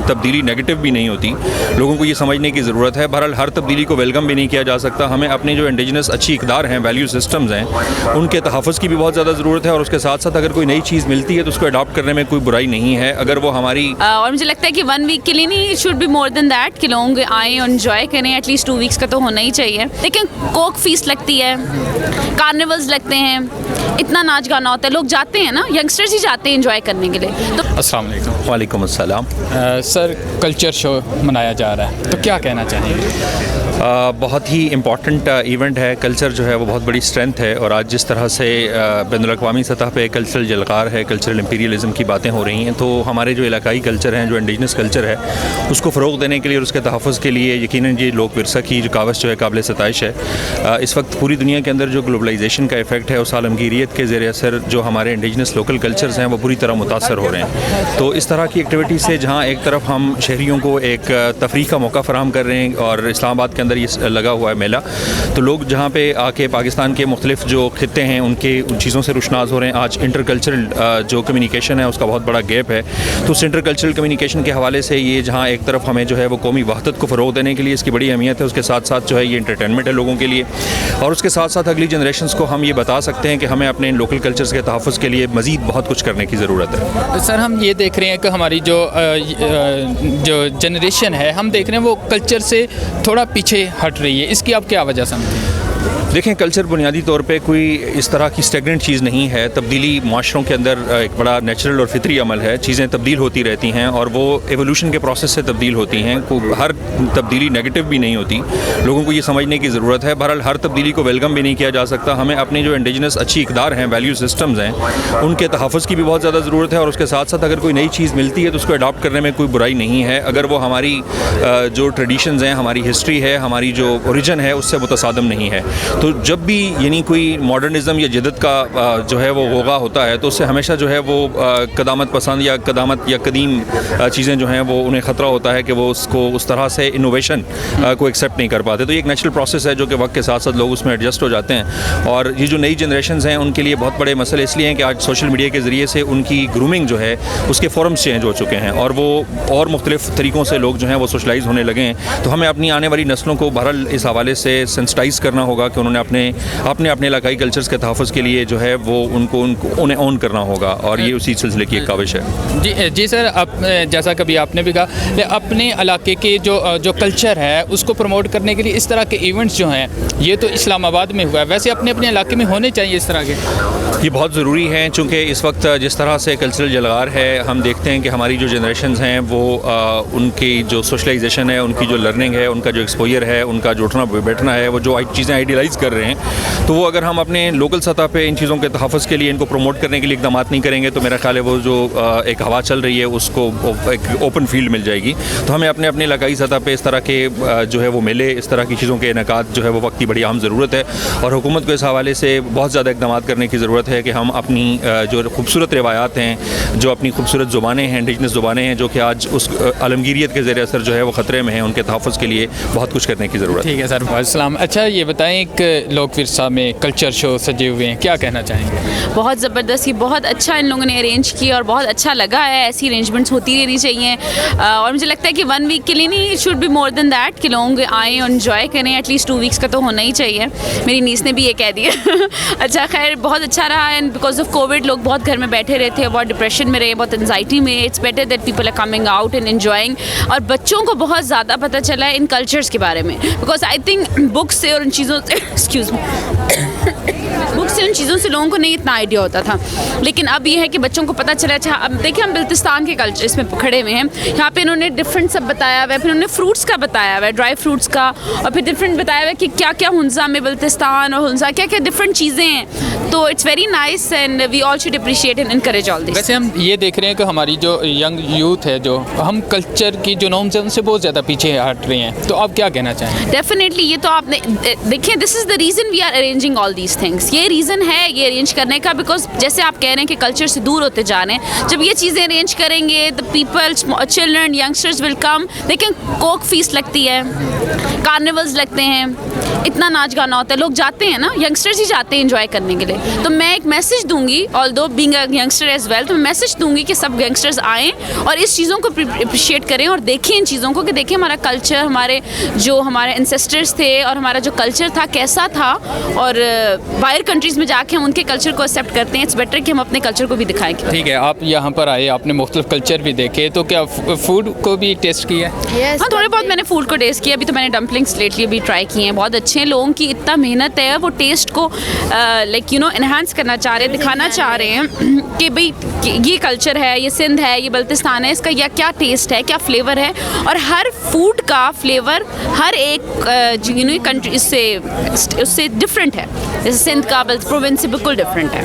तब्दीली नेगेटिव भी नहीं होती, लोगों को ये समझने की ज़रूरत है। बहरहाल हर तब्दीली को वेलकम भी नहीं किया जा सकता। हमें अपने जो इंडिजिनस अच्छी इक़दार हैं, वैल्यू सिस्टम्स हैं, उनके तहफ़्फ़ुज़ की भी बहुत ज़्यादा ज़रूरत है और उसके साथ साथ अगर कोई नई चीज़ मिलती है तो उसको अडॉप्ट करने में कोई बुराई नहीं है, अगर वो हमारी और मुझे लगता है कि 1 वीक के लिए नहीं, it should be more than that, कि लोग आएँ और इन्जॉय करें। एटलीस्ट 2 वीक्स का तो होना ही चाहिए। लेकिन कोक फीस लगती है, कार्निवल्स लगते हैं, इतना नाच गाना होता है, लोग जाते हैं ना, यंगस्टर्स ही जाते हैं एंजॉय करने के लिए। तो अस्सलाम वालेकुम। वालेकुम अस्सलाम। सर, कल्चर शो मनाया जा रहा है, तो क्या कहना चाहेंगे? बहुत ही इम्पॉर्टेंट इवेंट है। कल्चर जो है वो बहुत बड़ी स्ट्रेंथ है और आज जिस तरह से बैनुल-अक़वामी सतह पे कल्चरल जलकार है, कल्चरल इंपीरियलिज़म की बातें हो रही हैं, तो हमारे जो इलाकाई कल्चर हैं, जो इंडिजिनस कल्चर है, उसको फ़रोग़ देने के लिए और उसके तहफ़्फ़ुज़ के लिए यकीनन ये लोक विरसा की जो कावश जो है काबिल सताइश है। इस वक्त पूरी दुनिया के अंदर जो ग्लोबलाइजेशन का इफ़ेक्ट है, उस आलमगीरियत के ज़ेर असर जो हमारे इंडिजिनस लोकल कल्चर्स हैं वो बुरी तरह मुतासर हो रहे हैं। तो इस तरह की एक्टिविटी से जहाँ एक तरफ हम शहरियों को एक तफरीह का मौका फ़राहम कर रहे हैं और इस्लामाबाद के अंदर ये लगा हुआ है मेला, तो लोग जहाँ पे आके पाकिस्तान के मुख्तलिफ जो खित्ते हैं उन चीज़ों से रुशनास हो रहे हैं। आज इंटर कल्चरल जो कम्युनिकेशन है उसका बहुत बड़ा गैप है, तो उस इंटर कल्चरल कम्युनिकेशन के हवाले से ये जहाँ एक तरफ हमें जो है वो कौमी वहदत को फ़रोग़ देने के लिए इसकी बड़ी अहमियत है, उसके साथ साथ जो है ये इंटरटेनमेंट है लोगों के लिए, और उसके साथ साथ अगली जनरेशन्स को हम ये बता सकते हैं कि हमें अपने इन लोकल कल्चर्स के तहफ़्फ़ुज़ के लिए मज़ीद बहुत कुछ करने की ज़रूरत है। सर, हम ये देख रहे हैं कि हमारी जो जनरेशन है, हम देख रहे हैं वो कल्चर से थोड़ा पीछे हट रही है, इसकी आप क्या वजह समझते हैं? देखें, कल्चर बुनियादी तौर पे कोई इस तरह की स्टेगनेंट चीज़ नहीं है। तब्दीली माशरों के अंदर एक बड़ा नेचुरल और फितरी अमल है। चीज़ें तब्दील होती रहती हैं और वो एवोल्यूशन के प्रोसेस से तब्दील होती हैं। हर तब्दीली नेगेटिव भी नहीं होती, लोगों को ये समझने की ज़रूरत है। बहरहाल हर तब्दीली को वेलकम भी नहीं किया जा सकता। हमें अपने जो इंडिजिनस अच्छी इक़दार हैं, वैल्यू सिस्टम्स हैं, उनके तहफ़्फ़ुज़ की भी बहुत ज़्यादा ज़रूरत है और उसके साथ साथ अगर कोई नई चीज़ मिलती है तो उसको अडॉप्ट करने में कोई बुराई नहीं है, अगर वो हमारी जो ट्रेडिशंस हैं, हमारी हिस्ट्री है, हमारी जो ओरिजिन है, उससे मुतसादम नहीं है। तो जब भी यानी कोई मॉडर्निज़म या जदत का जो है वो होगा होता है तो उससे हमेशा जो है वो कदामत पसंद या कदामत या कदीम चीज़ें जो हैं वो उन्हें ख़तरा होता है कि वो उसको उस तरह से इनोवेशन को एक्सेप्ट नहीं कर पाते। तो ये एक नेचुरल प्रोसेस है जो कि वक्त के साथ साथ लोग उसमें एडजस्ट हो जाते हैं। और ये जो नई जनरेशन्स हैं उनके लिए बहुत बड़े मसले इसलिए हैं कि आज सोशल मीडिया के ज़रिए से उनकी ग्रूमिंग जो है उसके फोरम्स चेंज हो चुके हैं और वो और मुख्तलिफ तरीक़ों से लोग जो हैं वो सोशलाइज़ होने लगे हैं। तो हमें अपनी आने वाली नस्लों को बहरहाल इस हवाले से सेंसिटाइज़ करना होगा कि उन्होंने अपने इलाकाई कल्चर्स के तहफ़्फ़ुज़ के लिए जो है वो उन्हें ऑन करना होगा और ये उसी सिलसिले की एक काविश है। जी सर, जैसा कभी आपने भी कहा, अपने इलाके के जो कल्चर है उसको प्रमोट करने के लिए इस तरह के इवेंट्स जो हैं ये तो इस्लामाबाद में हुआ है, वैसे अपने अपने इलाके में होने चाहिए इस तरह के। ये बहुत ज़रूरी है चूँकि इस वक्त जिस तरह से कल्चरल जलगार है, हम देखते हैं कि हमारी जो जनरेशन्स हैं वो उनकी जो सोशलाइजेशन है, उनकी जो लर्निंग है, उनका जो एक्सपोजर है, उनका जो उठना बैठना है, वो जो चीज़ें आइडियलाइज़ कर रहे हैं, तो वो अगर हम अपने लोकल सतह पे इन चीज़ों के तहफ़्फ़ुज़ के लिए इनको प्रमोट करने के लिए इक़दाम नहीं करेंगे तो मेरा ख्याल है वो जो एक हवा चल रही है उसको एक ओपन फील्ड मिल जाएगी। तो हमें अपने अपने इलाकाई सतह पे इस तरह के जो है वो मेले, इस तरह की चीज़ों के इनेकाद जो है वो वक्त की बड़ी अहम ज़रूरत है और हुकूमत को इस हवाले से बहुत ज़्यादा इक़दाम करने की ज़रूरत है कि हम अपनी जो खूबसूरत रिवायात हैं, जो अपनी खूबसूरत ज़ुबानें हैं, इंडिजिनस ज़ुबानें हैं, जो कि आज उस आलमगीरियत के ज़ेर असर जो है वो ख़तरे में हैं, उनके तहफ़्फ़ुज़ के लिए बहुत कुछ करने की ज़रूरत है। ठीक है सर, अस्सलाम। अच्छा, ये बताएं, एक लोक विरसा में कल्चर शो सजे हुए हैं, क्या कहना चाहेंगे? बहुत ज़बरदस्त, ये बहुत अच्छा इन लोगों ने अरेंज किया और बहुत अच्छा लगा है। ऐसी अरेंजमेंट्स होती रहनी चाहिए और मुझे लगता है कि 1 वीक के लिए नहीं, it should be more than that, कि लोग आएँ और इन्जॉय करें। एटलीस्ट 2 वीक्स का तो होना ही चाहिए। मेरी नीस ने भी ये कह दिया। अच्छा, खैर बहुत अच्छा रहा एंड बिकॉज ऑफ कोविड लोग बहुत घर में बैठे रहे थे, बहुत डिप्रेशन में रहे, बहुत एनजाइटी में। It's better that people are coming out and enjoying, और बच्चों को बहुत ज़्यादा पता चला है इन कल्चर्स के बारे में, बिकॉज आई थिंक बुक्स से और इन चीज़ों से एक्सक्यूज़ मी बुक्स से उन चीज़ों से लोगों को नहीं इतना आइडिया होता था, लेकिन अब ये है कि बच्चों को पता चला। अच्छा, अब देखिए हम बल्तिस्तान के कल्चर इसमें खड़े हुए हैं, यहाँ पे इन्होंने डिफरेंट सब बताया हुआ है, फिर उन्होंने फ्रूट्स का बताया हुआ है, ड्राई फ्रूट्स का, और फिर डिफरेंट बताया हुआ है कि क्या क्या हुंजा में बल्तिस्तान और हुंजा क्या क्या डिफरेंट चीज़ें हैं। तो it's very nice and we all should appreciate and encourage all this. वैसे हम ये देख रहे हैं कि हमारी जो यंग यूथ है, जो हम कल्चर की जो नॉर्म्स हैं उनसे बहुत ज़्यादा पीछे हट रही हैं, तो आप क्या कहना चाहेंगे? डेफिनेटली, ये तो आपने देखिए, this is the reason we are arranging all these things. ये रीज़न है ये अरेंज करने का, बिकॉज जैसे आप कह रहे हैं कि कल्चर से दूर होते जा रहे हैं। जब ये चीज़ें अरेंज करेंगे the people, children, youngsters will come. लेकिन कोक फीस लगती है, कार्निवल्स लगते हैं, इतना नाच गाना होता है, लोग जाते हैं ना, यंगस्टर्स ही जाते हैं एंजॉय करने के लिए। तो मैं एक मैसेज दूंगी, although being a youngster as well, तो मैं मैसेज दूंगी कि सब यंगस्टर्स आएँ और इस चीज़ों को अप्रिशिएट करें और देखें इन चीज़ों को, कि देखें हमारा कल्चर, हमारे जो हमारे एंसेस्टर्स थे और हमारा जो कल्चर था कैसा था, और बाहर कंट्रीज़ में जाके हम उनके कल्चर को एक्सेप्ट करते हैं। इट्स बेटर कि हम अपने कल्चर को भी दिखाएं। ठीक है, आप यहाँ पर आए, आपने मुख्तलिफ कल्चर भी देखे, तो क्या फूड को भी टेस्ट किया है? हाँ, थोड़े बहुत मैंने फूड को टेस्ट किया। अभी तो मैंने डम्पलिंग्स लेटली भी ट्राई किए हैं, बहुत अच्छे हैं। लोगों की इतना मेहनत है, वो टेस्ट को लाइक इन्हांस करना चाह रहे हैं, दिखाना चाह रहे हैं कि भाई ये कल्चर है, ये सिंध है, ये बल्तिस्तान है, इसका या क्या टेस्ट है, क्या फ्लेवर है। और हर फूड का फ्लेवर हर एक कंट्री उससे डिफरेंट है। जैसे सिंध का प्रोविंस से बिल्कुल डिफरेंट है।